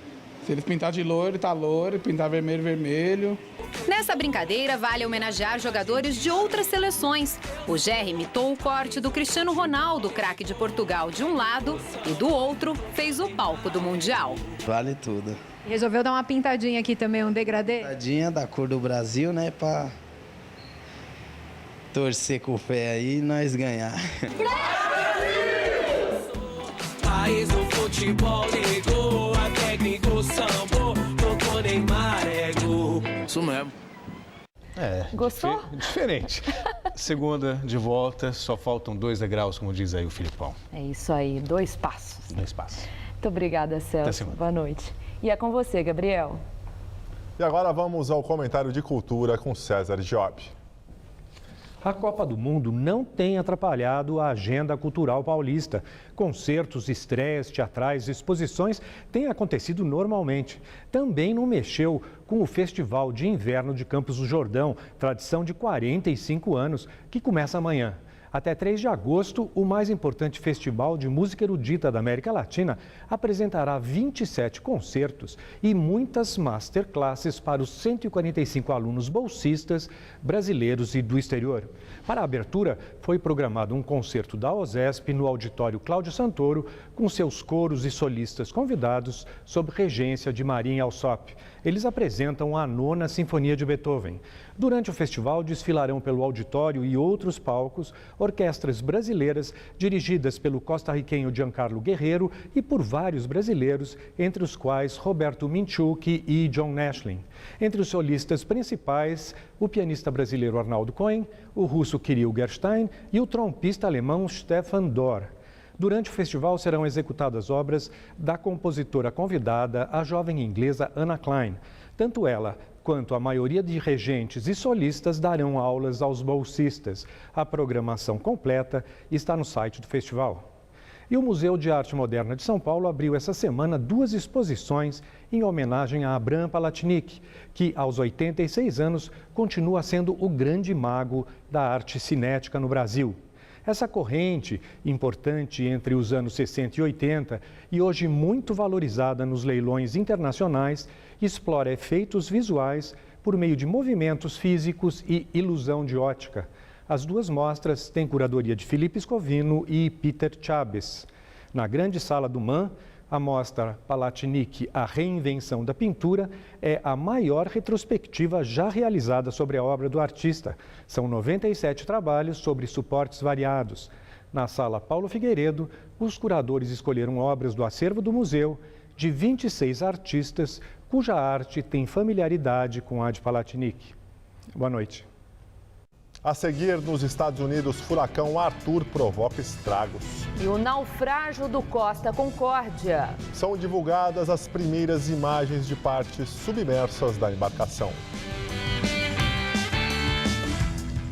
Se eles pintar de loiro, tá loiro, pintar vermelho, vermelho. Nessa brincadeira, vale homenagear jogadores de outras seleções. O Gerry imitou o corte do Cristiano Ronaldo, craque de Portugal, de um lado, e do outro fez o palco do Mundial. Vale tudo. Resolveu dar uma pintadinha aqui também, um degradê? Pintadinha da cor do Brasil, né? Pra torcer com o pé aí e nós ganhar. País do futebol ligou, a técnico sambou, tocou Neymar, é gol. Isso mesmo. Gostou? Diferente. Segunda de volta, só faltam 2 degraus, como diz aí o Filipão. É isso aí, 2 passos. 2 passos. Muito obrigada, Celso. Boa noite. E é com você, Gabriel. E agora vamos ao comentário de cultura com César Diop. A Copa do Mundo não tem atrapalhado a agenda cultural paulista. Concertos, estreias, teatrais e exposições têm acontecido normalmente. Também não mexeu com o Festival de Inverno de Campos do Jordão, tradição de 45 anos, que começa amanhã. Até 3 de agosto, o mais importante festival de música erudita da América Latina apresentará 27 concertos e muitas masterclasses para os 145 alunos bolsistas brasileiros e do exterior. Para a abertura, foi programado um concerto da OSESP no auditório Cláudio Santoro, com seus coros e solistas convidados sob regência de Marinha Alsop. Eles apresentam a 9ª Sinfonia de Beethoven. Durante o festival, desfilarão pelo auditório e outros palcos orquestras brasileiras dirigidas pelo costarriquenho Giancarlo Guerreiro e por vários brasileiros, entre os quais Roberto Minchuk e John Nashlin. Entre os solistas principais, o pianista brasileiro Arnaldo Cohen, o russo Kirill Gerstein e o trompista alemão Stefan Dor. Durante o festival serão executadas obras da compositora convidada, a jovem inglesa Anna Klein. Tanto ela quanto a maioria de regentes e solistas darão aulas aos bolsistas. A programação completa está no site do festival. E o Museu de Arte Moderna de São Paulo abriu essa semana 2 exposições em homenagem a Abraham Palatinic, que aos 86 anos continua sendo o grande mago da arte cinética no Brasil. Essa corrente, importante entre os anos 60 e 80 e hoje muito valorizada nos leilões internacionais, explora efeitos visuais por meio de movimentos físicos e ilusão de ótica. As 2 mostras têm curadoria de Felipe Scovino e Peter Chabes. Na grande sala do MAM, a mostra Palatinic, a reinvenção da pintura, é a maior retrospectiva já realizada sobre a obra do artista. São 97 trabalhos sobre suportes variados. Na sala Paulo Figueiredo, os curadores escolheram obras do acervo do museu de 26 artistas cuja arte tem familiaridade com a de Palatinic. Boa noite. A seguir, nos Estados Unidos, furacão Arthur provoca estragos. E o naufrágio do Costa Concórdia. São divulgadas as primeiras imagens de partes submersas da embarcação.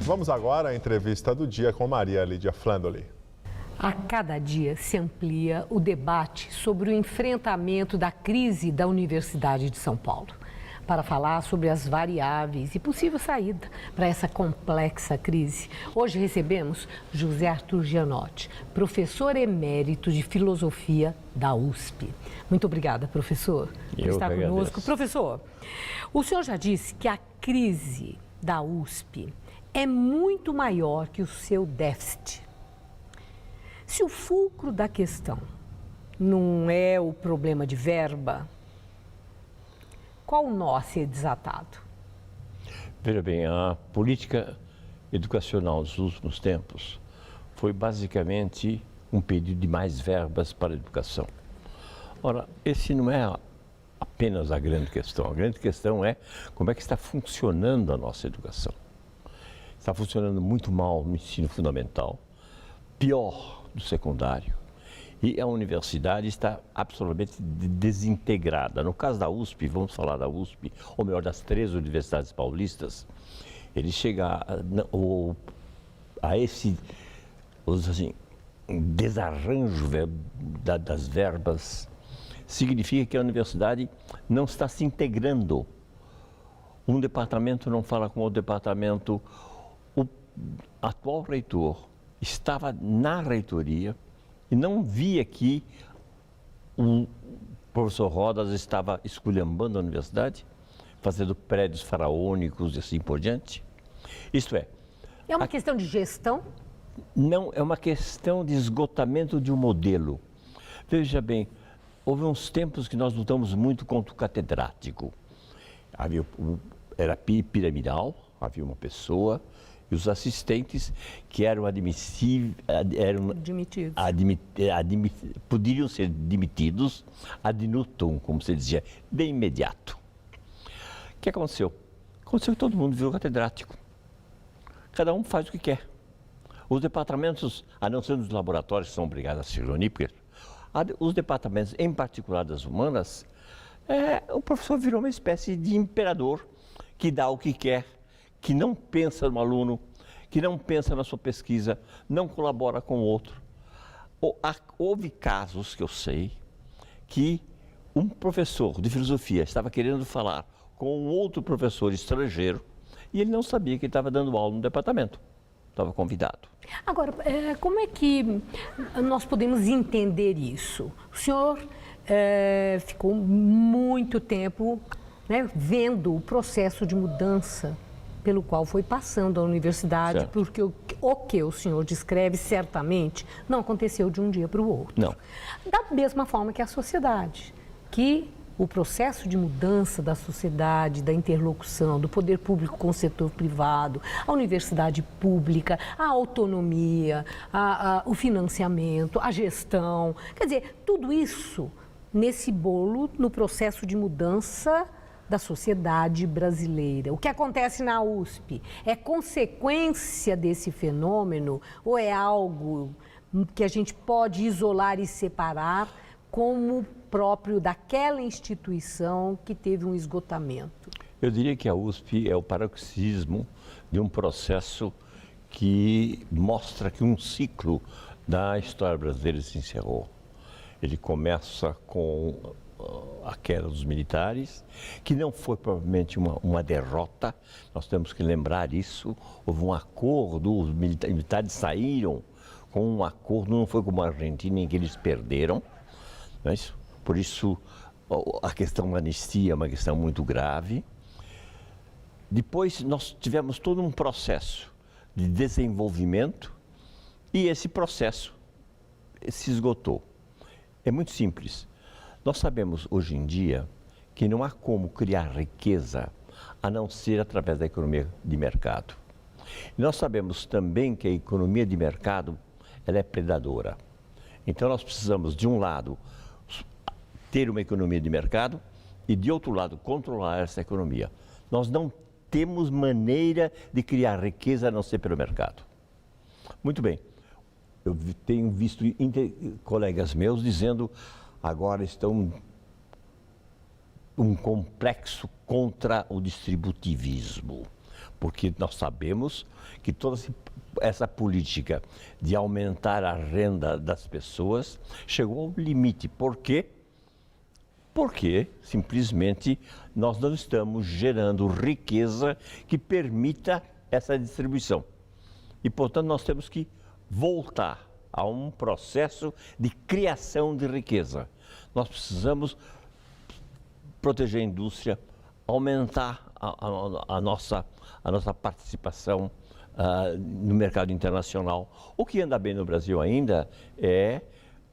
Vamos agora à entrevista do dia com Maria Lídia Flandoli. A cada dia se amplia o debate sobre o enfrentamento da crise da Universidade de São Paulo. Para falar sobre as variáveis e possível saída para essa complexa crise, hoje recebemos José Arthur Gianotti, professor emérito de Filosofia da USP. Muito obrigada, professor, por estar conosco. Professor, o senhor já disse que a crise da USP é muito maior que o seu déficit. Se o fulcro da questão não é o problema de verba, qual nó ser desatado? Veja bem, a política educacional dos últimos tempos foi basicamente um pedido de mais verbas para a educação. Ora, esse não é apenas a grande questão. A grande questão é como é que está funcionando a nossa educação. Está funcionando muito mal no ensino fundamental, pior no secundário. E a universidade está absolutamente desintegrada. No caso da USP, vamos falar da USP, ou melhor, das 3 universidades paulistas, ele chega a esse, assim, desarranjo das verbas, significa que a universidade não está se integrando. Um departamento não fala com o outro departamento. O atual reitor estava na reitoria e não via que o professor Rodas estava esculhambando a universidade, fazendo prédios faraônicos e assim por diante. Isto é... É uma questão de gestão? Não, é uma questão de esgotamento de um modelo. Veja bem, houve uns tempos que nós lutamos muito contra o catedrático. Era piramidal, havia uma pessoa... E os assistentes que eram poderiam ser demitidos ad nutum, como se dizia, de imediato. O que aconteceu? Aconteceu que todo mundo virou catedrático. Cada um faz o que quer. Os departamentos, a não ser nos laboratórios, que são obrigados a se reunir, porque os departamentos, em particular das humanas, o professor virou uma espécie de imperador que dá o que quer, que não pensa no aluno, que não pensa na sua pesquisa, não colabora com o outro. Houve casos que eu sei que um professor de filosofia estava querendo falar com um outro professor estrangeiro e ele não sabia que ele estava dando aula no departamento, estava convidado. Agora, como é que nós podemos entender isso? O senhor ficou muito tempo, né, vendo o processo de mudança pelo qual foi passando a universidade, certo. Porque o que o senhor descreve certamente não aconteceu de um dia para o outro. Não. Da mesma forma que a sociedade, que o processo de mudança da sociedade, da interlocução, do poder público com o setor privado, a universidade pública, a autonomia, o financiamento, a gestão. Quer dizer, tudo isso nesse bolo, no processo de mudança da sociedade brasileira. O que acontece na USP é consequência desse fenômeno ou é algo que a gente pode isolar e separar como próprio daquela instituição que teve um esgotamento? Eu diria que a USP é o paroxismo de um processo que mostra que um ciclo da história brasileira se encerrou. Ele começa com a queda dos militares, que não foi provavelmente uma derrota, nós temos que lembrar isso. Houve um acordo, os militares saíram com um acordo, não foi como a Argentina em que eles perderam, não é isso? Por isso a questão da anistia é uma questão muito grave. Depois nós tivemos todo um processo de desenvolvimento e esse processo se esgotou. É muito simples. Nós sabemos hoje em dia que não há como criar riqueza a não ser através da economia de mercado. E nós sabemos também que a economia de mercado ela é predadora. Então nós precisamos, de um lado, ter uma economia de mercado e, de outro lado, controlar essa economia. Nós não temos maneira de criar riqueza a não ser pelo mercado. Muito bem. Eu tenho visto colegas meus dizendo agora estão um complexo contra o distributivismo, porque nós sabemos que toda essa política de aumentar a renda das pessoas chegou ao limite. Por quê? Porque simplesmente nós não estamos gerando riqueza que permita essa distribuição. E, portanto, nós temos que voltar a um processo de criação de riqueza. Nós precisamos proteger a indústria, aumentar a nossa participação no mercado internacional. O que anda bem no Brasil ainda é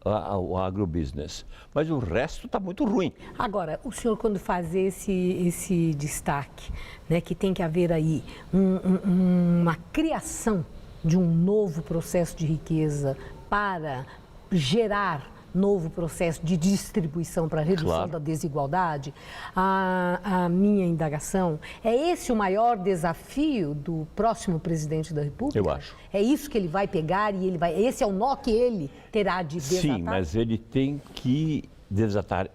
o agrobusiness, mas o resto está muito ruim. Agora, o senhor, quando faz esse destaque, né, que tem que haver aí uma criação de um novo processo de riqueza para gerar novo processo de distribuição para a redução da desigualdade, a minha indagação, é esse o maior desafio do próximo presidente da República? Eu acho. É isso que ele vai pegar e esse é o nó que ele terá de desatar? Sim, mas ele tem que desatar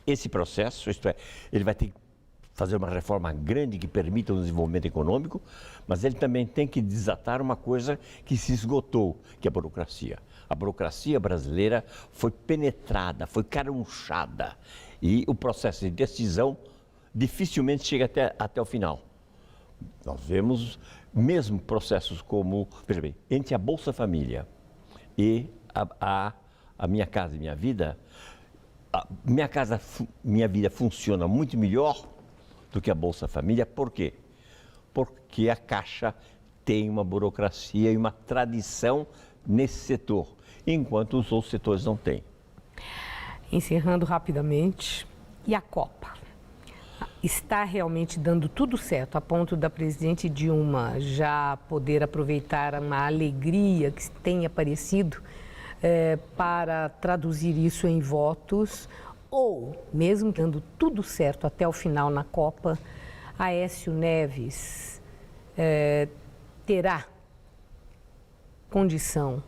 esse processo, isto é, ele vai ter que fazer uma reforma grande que permita o desenvolvimento econômico, mas ele também tem que desatar uma coisa que se esgotou, que é a burocracia. A burocracia brasileira foi penetrada, foi carunchada e o processo de decisão dificilmente chega até o final. Nós vemos mesmo processos como, veja bem, entre a Bolsa Família e a Minha Casa e Minha Vida, Minha Vida funciona muito melhor do que a Bolsa Família. Por quê? Porque a Caixa tem uma burocracia e uma tradição nesse setor, enquanto os outros setores não têm. Encerrando rapidamente, e a Copa? Está realmente dando tudo certo, a ponto da presidente Dilma já poder aproveitar uma alegria que tem aparecido para traduzir isso em votos? Ou, mesmo dando tudo certo até o final na Copa, Aécio Neves terá condição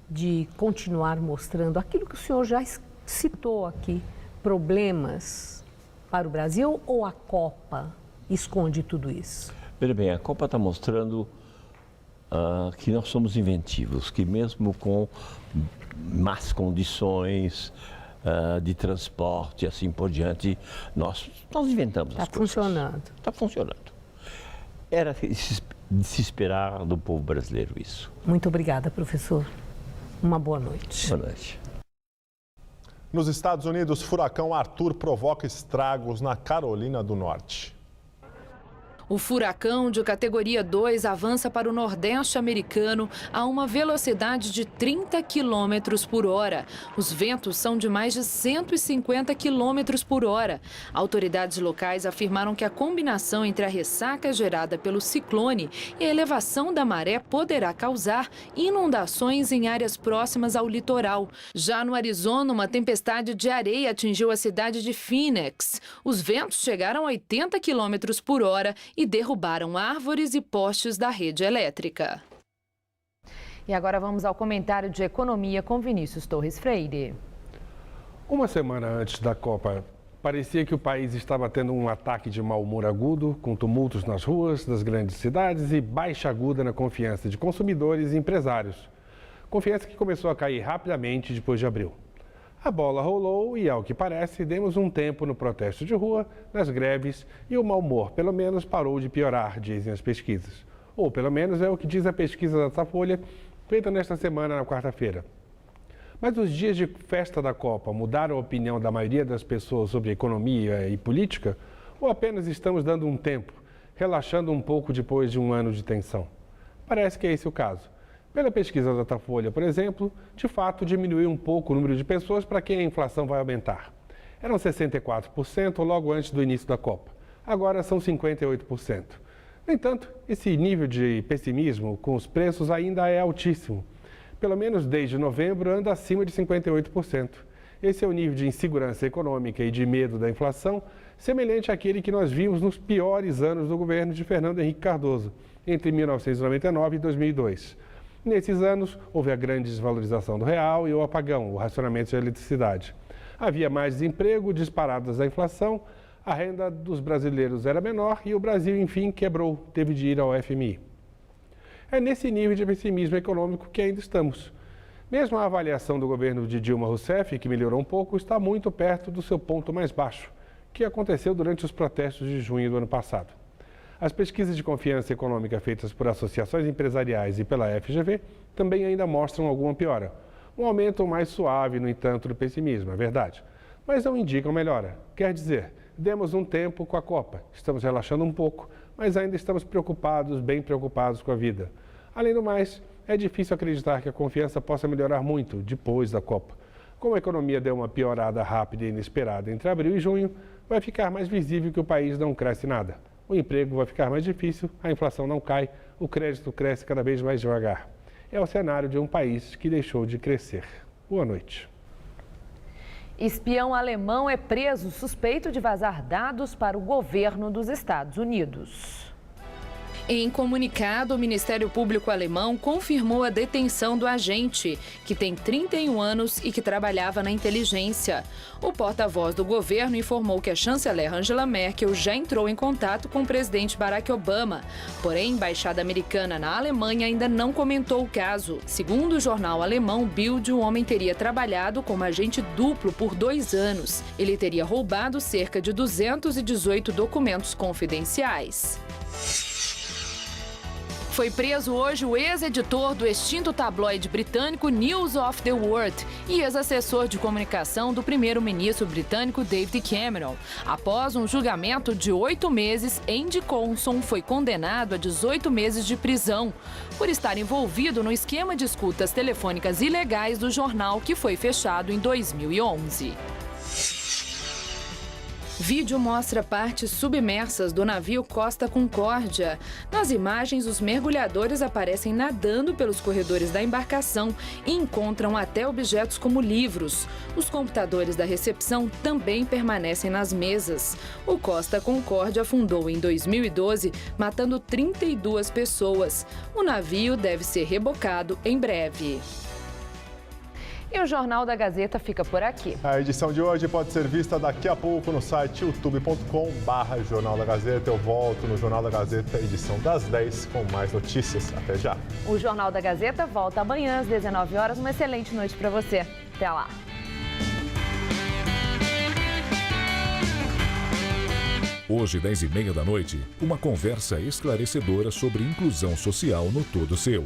de continuar mostrando aquilo que o senhor já citou aqui, problemas para o Brasil, ou a Copa esconde tudo isso? Veja bem, a Copa está mostrando que nós somos inventivos, que mesmo com más condições de transporte e assim por diante, nós inventamos as coisas. Está funcionando. Está funcionando. Era de se esperar do povo brasileiro isso. Muito obrigada, professor. Uma boa noite. Boa noite. Nos Estados Unidos, furacão Arthur provoca estragos na Carolina do Norte. O furacão de categoria 2 avança para o nordeste americano a uma velocidade de 30 km por hora. Os ventos são de mais de 150 km por hora. Autoridades locais afirmaram que a combinação entre a ressaca gerada pelo ciclone e a elevação da maré poderá causar inundações em áreas próximas ao litoral. Já no Arizona, uma tempestade de areia atingiu a cidade de Phoenix. Os ventos chegaram a 80 km por hora e derrubaram árvores e postes da rede elétrica. E agora vamos ao comentário de economia com Vinícius Torres Freire. Uma semana antes da Copa, parecia que o país estava tendo um ataque de mau humor agudo, com tumultos nas ruas das grandes cidades e baixa aguda na confiança de consumidores e empresários. Confiança que começou a cair rapidamente depois de abril. A bola rolou e, ao que parece, demos um tempo no protesto de rua, nas greves e o mau humor, pelo menos, parou de piorar, dizem as pesquisas. Ou, pelo menos, é o que diz a pesquisa da Datafolha, feita nesta semana, na quarta-feira. Mas os dias de festa da Copa mudaram a opinião da maioria das pessoas sobre economia e política? Ou apenas estamos dando um tempo, relaxando um pouco depois de um ano de tensão? Parece que é esse o caso. Pela pesquisa da Datafolha, por exemplo, de fato diminuiu um pouco o número de pessoas para quem a inflação vai aumentar. Eram 64% logo antes do início da Copa. Agora são 58%. No entanto, esse nível de pessimismo com os preços ainda é altíssimo. Pelo menos desde novembro anda acima de 58%. Esse é o nível de insegurança econômica e de medo da inflação, semelhante àquele que nós vimos nos piores anos do governo de Fernando Henrique Cardoso, entre 1999 e 2002. Nesses anos, houve a grande desvalorização do real e o apagão, o racionamento de eletricidade. Havia mais desemprego, disparadas da inflação, a renda dos brasileiros era menor e o Brasil, enfim, quebrou, teve de ir ao FMI. É nesse nível de pessimismo econômico que ainda estamos. Mesmo a avaliação do governo de Dilma Rousseff, que melhorou um pouco, está muito perto do seu ponto mais baixo, que aconteceu durante os protestos de junho do ano passado. As pesquisas de confiança econômica feitas por associações empresariais e pela FGV também ainda mostram alguma piora. Um aumento mais suave, no entanto, do pessimismo, é verdade. Mas não indicam melhora. Quer dizer, demos um tempo com a Copa. Estamos relaxando um pouco, mas ainda estamos preocupados, bem preocupados com a vida. Além do mais, é difícil acreditar que a confiança possa melhorar muito depois da Copa. Como a economia deu uma piorada rápida e inesperada entre abril e junho, vai ficar mais visível que o país não cresce nada. O emprego vai ficar mais difícil, a inflação não cai, o crédito cresce cada vez mais devagar. É o cenário de um país que deixou de crescer. Boa noite. Espião alemão é preso suspeito de vazar dados para o governo dos Estados Unidos. Em comunicado, o Ministério Público alemão confirmou a detenção do agente, que tem 31 anos e que trabalhava na inteligência. O porta-voz do governo informou que a chanceler Angela Merkel já entrou em contato com o presidente Barack Obama. Porém, a embaixada americana na Alemanha ainda não comentou o caso. Segundo o jornal alemão Bild, o homem teria trabalhado como agente duplo por 2 anos. Ele teria roubado cerca de 218 documentos confidenciais. Foi preso hoje o ex-editor do extinto tabloide britânico News of the World e ex-assessor de comunicação do primeiro-ministro britânico David Cameron. Após um julgamento de 8 meses, Andy Coulson foi condenado a 18 meses de prisão por estar envolvido no esquema de escutas telefônicas ilegais do jornal que foi fechado em 2011. Vídeo mostra partes submersas do navio Costa Concórdia. Nas imagens, os mergulhadores aparecem nadando pelos corredores da embarcação e encontram até objetos como livros. Os computadores da recepção também permanecem nas mesas. O Costa Concórdia afundou em 2012, matando 32 pessoas. O navio deve ser rebocado em breve. E o Jornal da Gazeta fica por aqui. A edição de hoje pode ser vista daqui a pouco no site youtube.com/Jornal da Gazeta. Eu volto no Jornal da Gazeta, edição das 10, com mais notícias. Até já. O Jornal da Gazeta volta amanhã às 19 horas. Uma excelente noite para você. Até lá. Hoje, 10h30 da noite, uma conversa esclarecedora sobre inclusão social no Todo Seu.